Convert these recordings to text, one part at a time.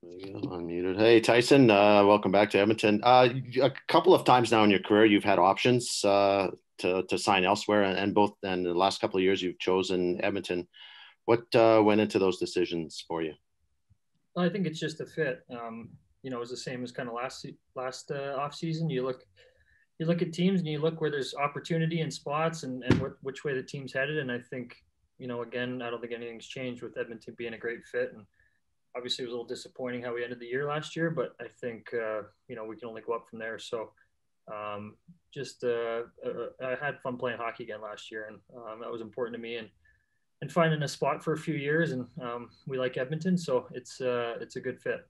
There you go, unmuted. Hey, Tyson, welcome back to Edmonton. A couple of times now in your career, you've had options to sign elsewhere, and the last couple of years, you've chosen Edmonton. What went into those decisions for you? I think it's just a fit. It was the same as kind of last off season. You look at teams and you look where there's opportunity in spots and which way the team's headed. And I think, again, I don't think anything's changed with Edmonton being a great fit. And obviously, it was a little disappointing how we ended the year last year, but I think we can only go up from there. So just I had fun playing hockey again last year, and that was important to me. And finding a spot for a few years, and we like Edmonton, so it's a good fit.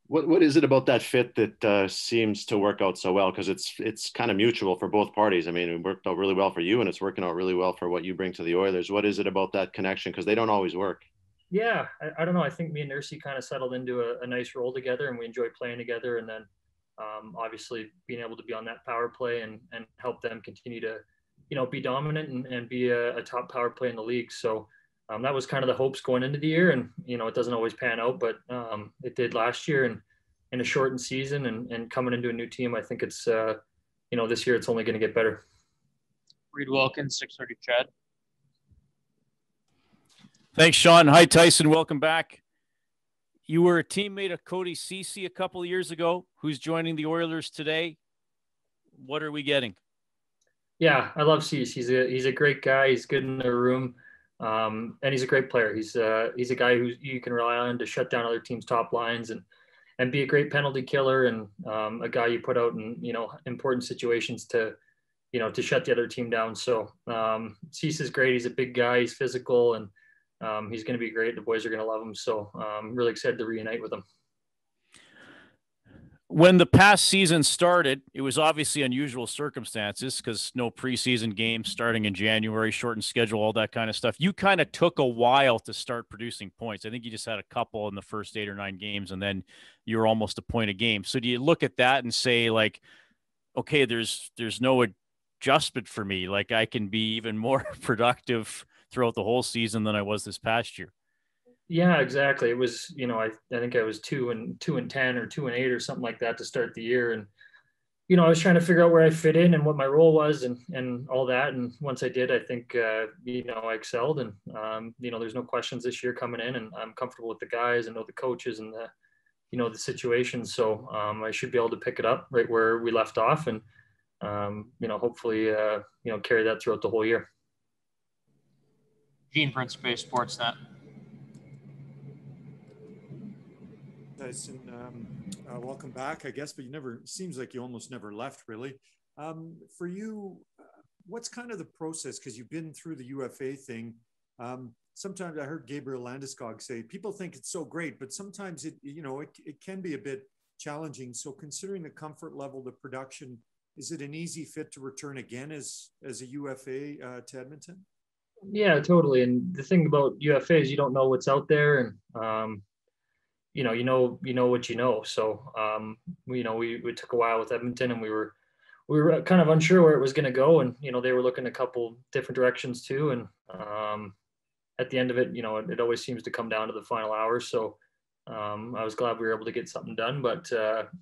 What is it about that fit that seems to work out so well? Because it's kind of mutual for both parties. I mean, it worked out really well for you, and it's working out really well for what you bring to the Oilers. What is it about that connection? Because they don't always work. Yeah, I don't know. I think me and Nursey kind of settled into a nice role together, and we enjoy playing together. And then obviously being able to be on that power play and help them continue to be dominant and be a top power play in the league. So that was kind of the hopes going into the year, and it doesn't always pan out, but it did last year. And in a shortened season and coming into a new team, I think it's this year it's only going to get better. Reed Wilkins, 630 Chad. Thanks, Sean. Hi, Tyson. Welcome back. You were a teammate of Cody Ceci a couple of years ago, who's joining the Oilers today. What are we getting? Yeah, I love Ceci. He's a great guy. He's good in the room, and he's a great player. He's a guy who you can rely on to shut down other teams' top lines and be a great penalty killer, and a guy you put out in important situations to shut the other team down. So Ceci is great. He's a big guy. He's physical, and he's going to be great. The boys are going to love him. So I'm really excited to reunite with him. When the past season started, it was obviously unusual circumstances because no preseason games starting in January, shortened schedule, all that kind of stuff. You kind of took a while to start producing points. I think you just had a couple in the first 8 or 9 games, and then you were almost a point a game. So do you look at that and say, like, okay, there's no adjustment for me. Like, I can be even more productive throughout the whole season than I was this past year? Yeah, exactly. It was, I think I was 2-10 or 2-8 or something like that to start the year. And, I was trying to figure out where I fit in and what my role was and all that. And once I did, I think, I excelled. And, there's no questions this year coming in, and I'm comfortable with the guys and know the coaches and the situation. So I should be able to pick it up right where we left off and, hopefully, carry that throughout the whole year. Gene Principe, Sportsnet. Tyson, welcome back, I guess, but seems like you almost never left, really. For you, what's kind of the process? Because you've been through the UFA thing. Sometimes I heard Gabriel Landeskog say, people think it's so great, but sometimes it can be a bit challenging. So considering the comfort level, the production, is it an easy fit to return again as a UFA to Edmonton? Yeah, totally. And the thing about UFA is you don't know what's out there, and you know what you know. So we took a while with Edmonton, and we were kind of unsure where it was going to go, and they were looking a couple different directions too. And at the end of it, it always seems to come down to the final hour. So I was glad we were able to get something done. But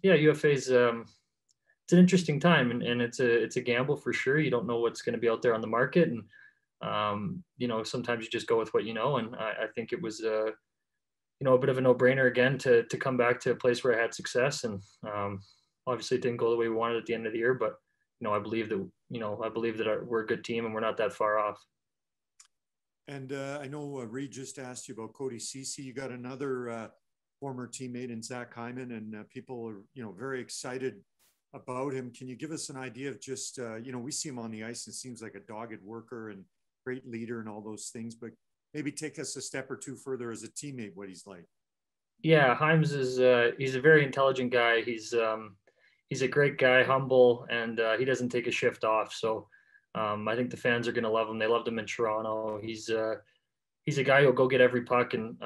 UFA's it's an interesting time, and it's a gamble for sure. You don't know what's going to be out there on the market, and sometimes you just go with what you know. And I think it was a bit of a no-brainer again to come back to a place where I had success. And obviously it didn't go the way we wanted at the end of the year, but I believe that we're a good team and we're not that far off. And I know Reed just asked you about Cody Ceci. You got another former teammate in Zach Hyman, and people are very excited about him. Can you give us an idea of just we see him on the ice and seems like a dogged worker and great leader and all those things, but maybe take us a step or two further as a teammate, what he's like. Yeah, Hymes is he's a very intelligent guy. He's a great guy, humble, and he doesn't take a shift off. So I think the fans are going to love him. They loved him in Toronto. He's a guy who'll go get every puck, and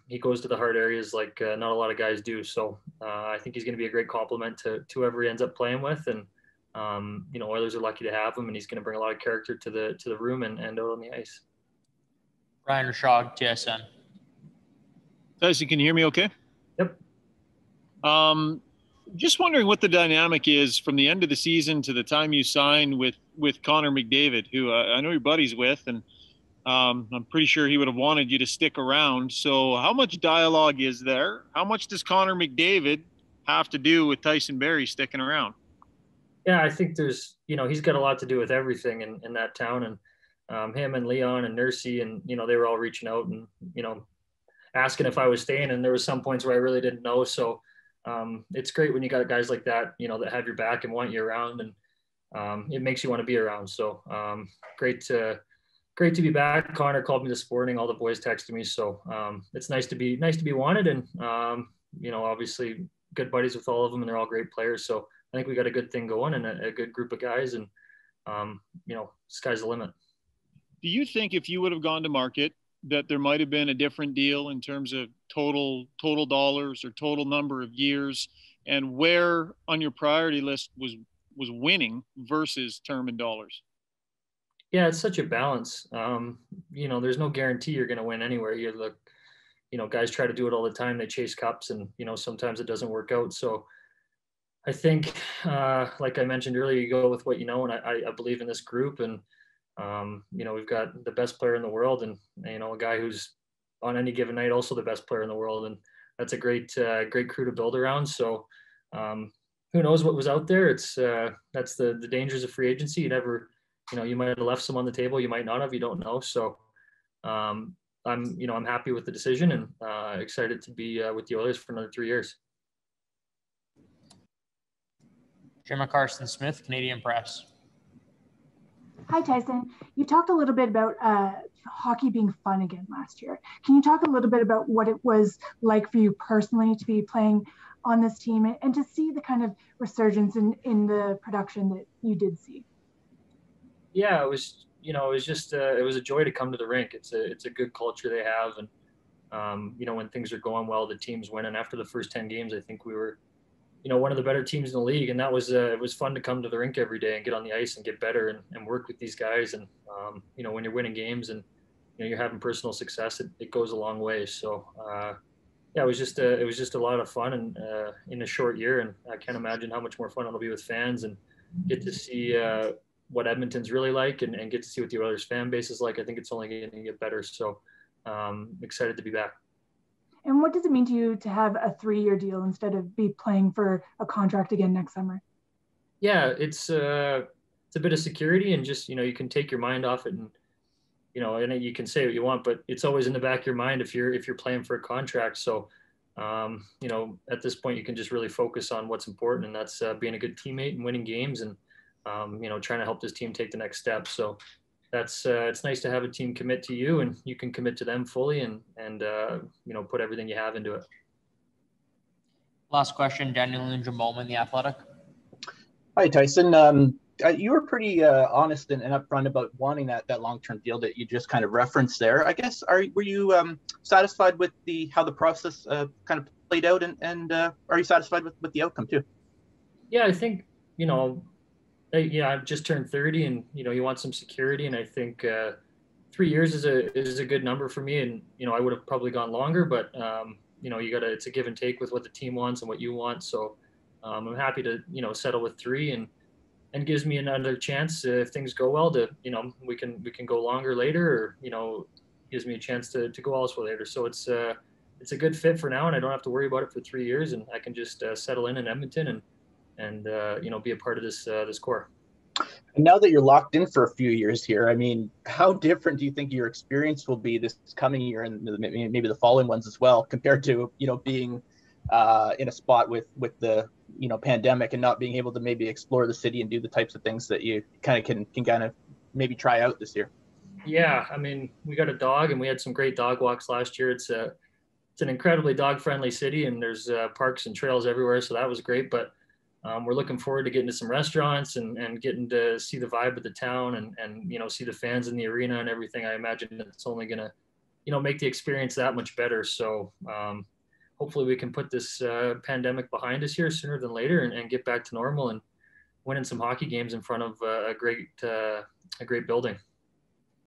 he goes to the hard areas like not a lot of guys do. So I think he's going to be a great compliment to whoever he ends up playing with. And Oilers are lucky to have him, and he's going to bring a lot of character to the room and out on the ice. Ryan Rashog, TSN. Tyson, can you hear me okay? Yep. Just wondering what the dynamic is from the end of the season to the time you sign with Connor McDavid, who I know you're buddies with, and I'm pretty sure he would have wanted you to stick around. So how much dialogue is there? How much does Connor McDavid have to do with Tyson Barrie sticking around? Yeah, I think there's, he's got a lot to do with everything in that town. And him and Leon and Nursey, and, they were all reaching out and, asking if I was staying. And there was some points where I really didn't know. So it's great when you got guys like that, that have your back and want you around, and it makes you want to be around. So great to be back. Connor called me this morning. All the boys texted me. So it's nice to be wanted. And, obviously good buddies with all of them, and they're all great players. So I think we got a good thing going and a good group of guys, and, sky's the limit. Do you think if you would have gone to market that there might have been a different deal in terms of total dollars or total number of years, and where on your priority list was winning versus term and dollars? Yeah, it's such a balance. There's no guarantee you're going to win anywhere. You look, guys try to do it all the time. They chase cups, and, sometimes it doesn't work out. So I think, like I mentioned earlier, you go with what you know, and I believe in this group, and, we've got the best player in the world, and, a guy who's on any given night also the best player in the world. And that's a great crew to build around. So who knows what was out there? It's that's the dangers of free agency. You never, you might have left some on the table, you might not have, you don't know. So I'm happy with the decision, and excited to be with the Oilers for another 3 years. Jim Carson Smith, Canadian Press. Hi, Tyson. You talked a little bit about hockey being fun again last year. Can you talk a little bit about what it was like for you personally to be playing on this team, and to see the kind of resurgence in the production that you did see? Yeah, it was, it was a joy to come to the rink. It's a good culture they have. And, when things are going well, the team's winning. After the first 10 games, I think we were, one of the better teams in the league. And that was, it was fun to come to the rink every day and get on the ice and get better and work with these guys. And, when you're winning games and, you're having personal success, it goes a long way. So, yeah, it was just a lot of fun, and in a short year. And I can't imagine how much more fun it'll be with fans, and get to see what Edmonton's really like, and get to see what the Oilers fan base is like. I think it's only going to get better. So excited to be back. And what does it mean to you to have a 3-year deal instead of be playing for a contract again next summer? Yeah, it's a bit of security, and just, you can take your mind off it, and, and you can say what you want, but it's always in the back of your mind if you're playing for a contract. So, at this point, you can just really focus on what's important, and that's being a good teammate and winning games, and, trying to help this team take the next step. So that's it's nice to have a team commit to you, and you can commit to them fully, and put everything you have into it. Last question, Daniel Ninja-Bowman, The Athletic. Hi, Tyson. You were pretty honest and upfront about wanting that long-term deal that you just kind of referenced there. I guess, were you satisfied with how the process kind of played out, and are you satisfied with the outcome too? Yeah, I think, I've just turned 30, and, you want some security. And I think 3 years is a good number for me. And, I would have probably gone longer, but, it's a give and take with what the team wants and what you want. So I'm happy to, settle with 3, and gives me another chance if things go well to, we can go longer later, or, gives me a chance to go elsewhere later. So it's a good fit for now, and I don't have to worry about it for 3 years, and I can just settle in Edmonton and be a part of this core. And now that you're locked in for a few years here, I mean, how different do you think your experience will be this coming year, and maybe the following ones as well, compared to being in a spot with the pandemic and not being able to maybe explore the city and do the types of things that you kind of can kind of maybe try out this year? Yeah, I mean, we got a dog, and we had some great dog walks last year. It's an incredibly dog friendly city, and there's parks and trails everywhere, so that was great. But we're looking forward to getting to some restaurants and getting to see the vibe of the town, and see the fans in the arena and everything. I imagine it's only gonna make the experience that much better. So hopefully we can put this pandemic behind us here sooner than later, and get back to normal and winning some hockey games in front of a great building.